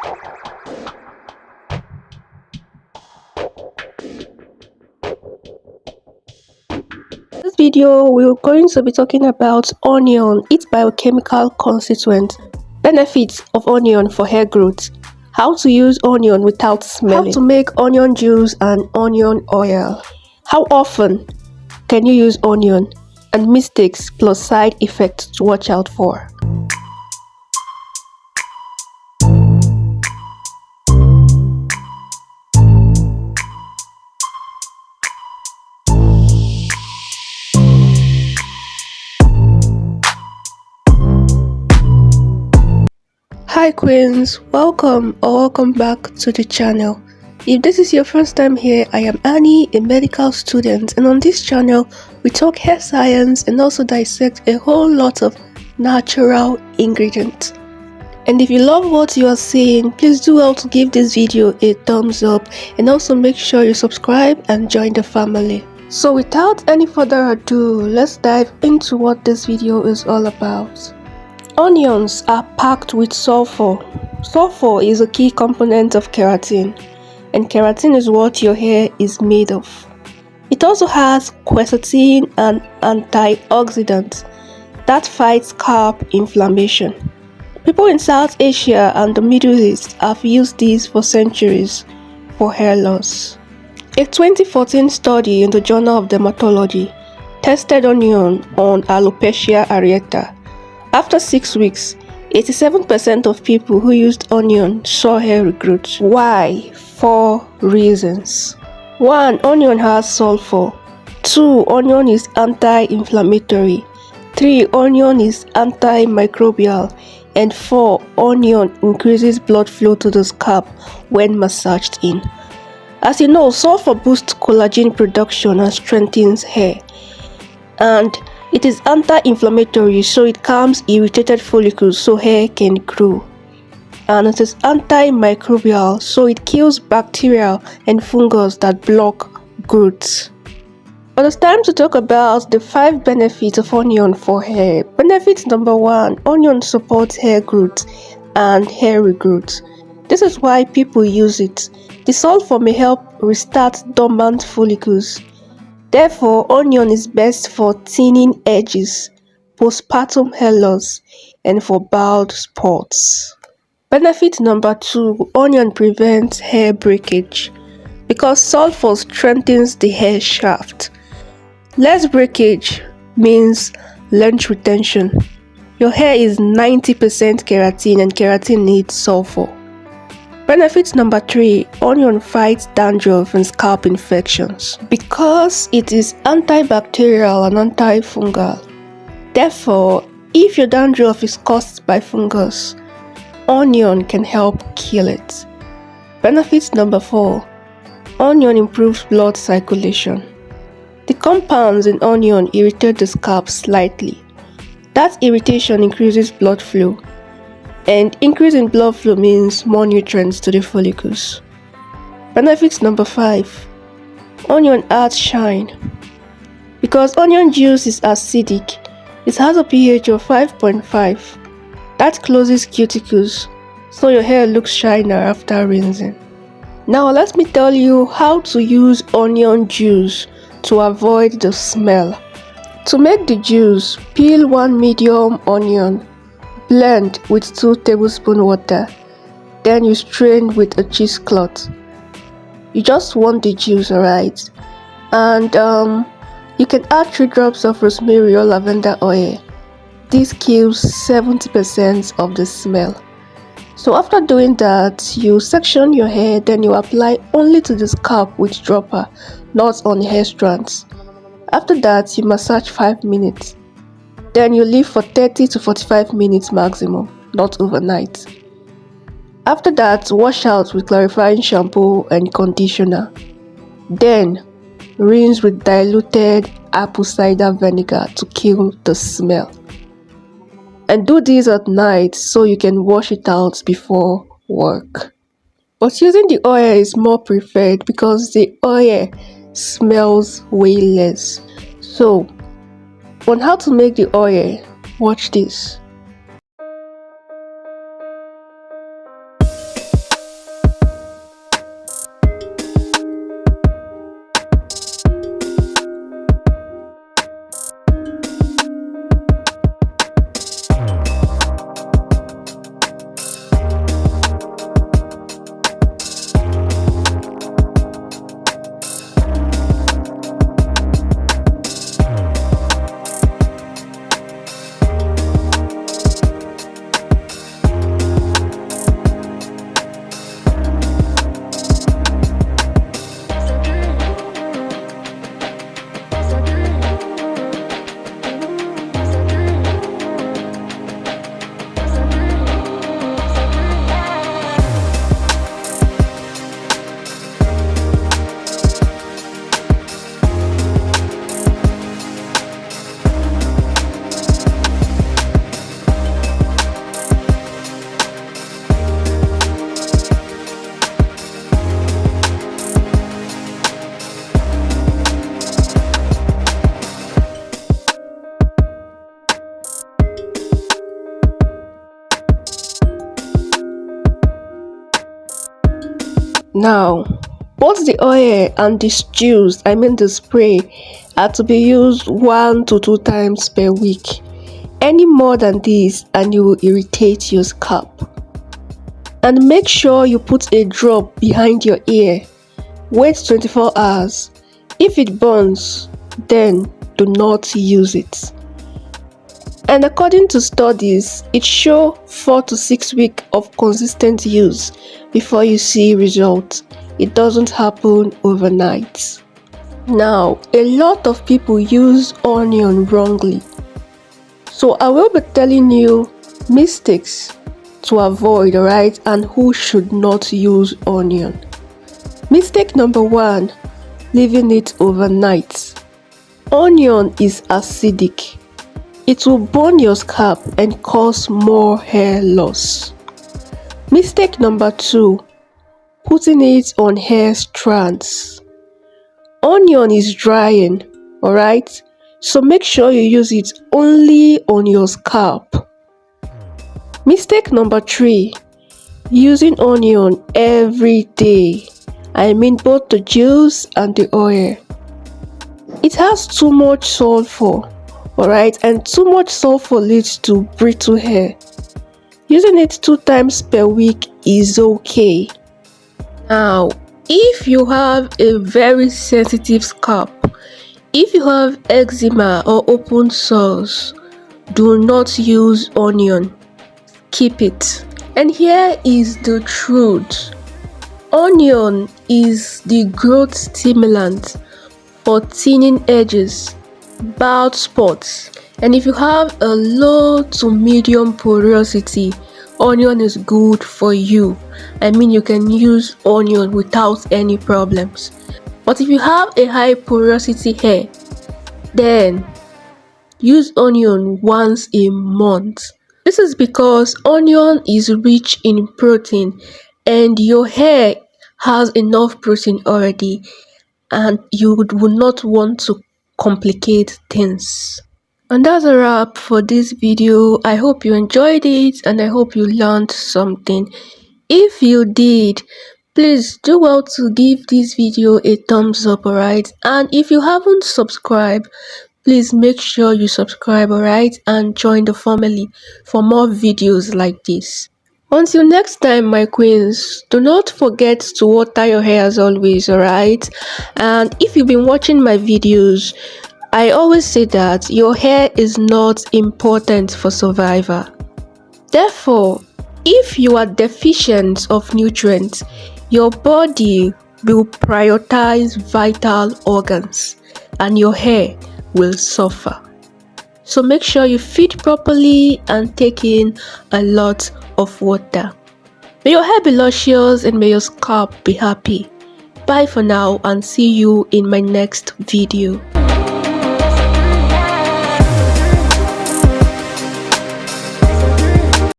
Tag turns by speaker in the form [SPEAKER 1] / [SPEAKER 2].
[SPEAKER 1] This video we're going to be talking about onion, its biochemical constituents, benefits of onion for hair growth, how to use onion without smelling, how to make onion juice and onion oil, how often can you use onion, and mistakes plus side effects to watch out for. Hi queens, welcome or welcome back to the channel. If this is your first time here, I am Annie, a medical student, and on this channel we talk hair science and also dissect a whole lot of natural ingredients. And if you love what you are seeing, please do well to give this video a thumbs up and also make sure you subscribe and join the family. So without any further ado, let's dive into what this video is all about. Onions are packed with sulfur. Sulfur is a key component of keratin, and keratin is what your hair is made of. It also has quercetin and antioxidants that fight scalp inflammation. People in South Asia and the Middle East have used these for centuries for hair loss. A 2014 study in the Journal of Dermatology tested onion on alopecia areata. After 6 weeks, 87% of people who used onion saw hair regrowth. Why? 4 reasons. 1. Onion has sulfur. 2. Onion is anti-inflammatory. 3. Onion is antimicrobial. And 4. Onion increases blood flow to the scalp when massaged in. As you know, sulfur boosts collagen production and strengthens hair. And it is anti-inflammatory, so it calms irritated follicles so hair can grow. And it is antimicrobial, so it kills bacteria and fungus that block growth. But it's time to talk about the 5 benefits of onion for hair. Benefit number 1, onion supports hair growth and hair regrowth. This is why people use it. The sulfur may help restart dormant follicles. Therefore, onion is best for thinning edges, postpartum hair loss, and for bald spots. Benefit number 2, onion prevents hair breakage because sulfur strengthens the hair shaft. Less breakage means length retention. Your hair is 90% keratin and keratin needs sulfur. Benefit number 3, onion fights dandruff and scalp infections because it is antibacterial and antifungal. Therefore, if your dandruff is caused by fungus, onion can help kill it. Benefit number 4, onion improves blood circulation. The compounds in onion irritate the scalp slightly. That irritation increases blood flow. And increase in blood flow means more nutrients to the follicles. Benefit number 5, onion adds shine. Because onion juice is acidic, it has a pH of 5.5. That closes cuticles, so your hair looks shinier after rinsing. Now let me tell you how to use onion juice to avoid the smell. To make the juice, peel 1 medium onion. Blend with 2 tablespoons water, then you strain with a cheesecloth. You just want the juice, alright? And you can add 3 drops of rosemary or lavender oil. This kills 70% of the smell. So after doing that, you section your hair, then you apply only to the scalp with dropper, not on hair strands. After that, you massage 5 minutes. Then you leave for 30 to 45 minutes maximum, not overnight. After that, wash out with clarifying shampoo and conditioner. Then, rinse with diluted apple cider vinegar to kill the smell. And do this at night so you can wash it out before work. But using the oil is more preferred because the oil smells way less. So, on how to make the oil, watch this. Now, both the oil and the spray, are to be used 1 to 2 times per week. Any more than this and you will irritate your scalp. And make sure you put a drop behind your ear. Wait 24 hours. If it burns, then do not use it. And according to studies, it shows 4 to 6 weeks of consistent use before you see results. It doesn't happen overnight. Now, a lot of people use onion wrongly. So I will be telling you mistakes to avoid, alright, and who should not use onion. Mistake number 1, leaving it overnight. Onion is acidic. It will burn your scalp and cause more hair loss. Mistake number 2, putting it on hair strands. Onion is drying, alright? So make sure you use it only on your scalp. Mistake number 3, using onion every day. I mean both the juice and the oil. It has too much sulfur, alright, and too much sulfur leads to brittle hair. Using it 2 times per week is okay. Now, if you have a very sensitive scalp, if you have eczema or open sores, do not use onion. Keep it. And here is the truth. Onion is the growth stimulant for thinning edges, bald spots, and if you have a low to medium porosity, onion is good for you. I mean, you can use onion without any problems. But if you have a high porosity hair, then use onion once a month. This is because onion is rich in protein and your hair has enough protein already, and you would not want to complicate things. And that's a wrap for this video. I hope you enjoyed it and I hope you learned something. If you did, please do well to give this video a thumbs up, alright? And if you haven't subscribed, please make sure you subscribe, alright, and join the family for more videos like this. Until next time, my queens, do not forget to water your hair as always, alright? And if you've been watching my videos, I always say that your hair is not important for survival. Therefore, if you are deficient of nutrients, your body will prioritize vital organs and your hair will suffer. So make sure you feed properly and take in a lot of water. May your hair be luscious and may your scalp be happy. Bye for now and see you in my next video.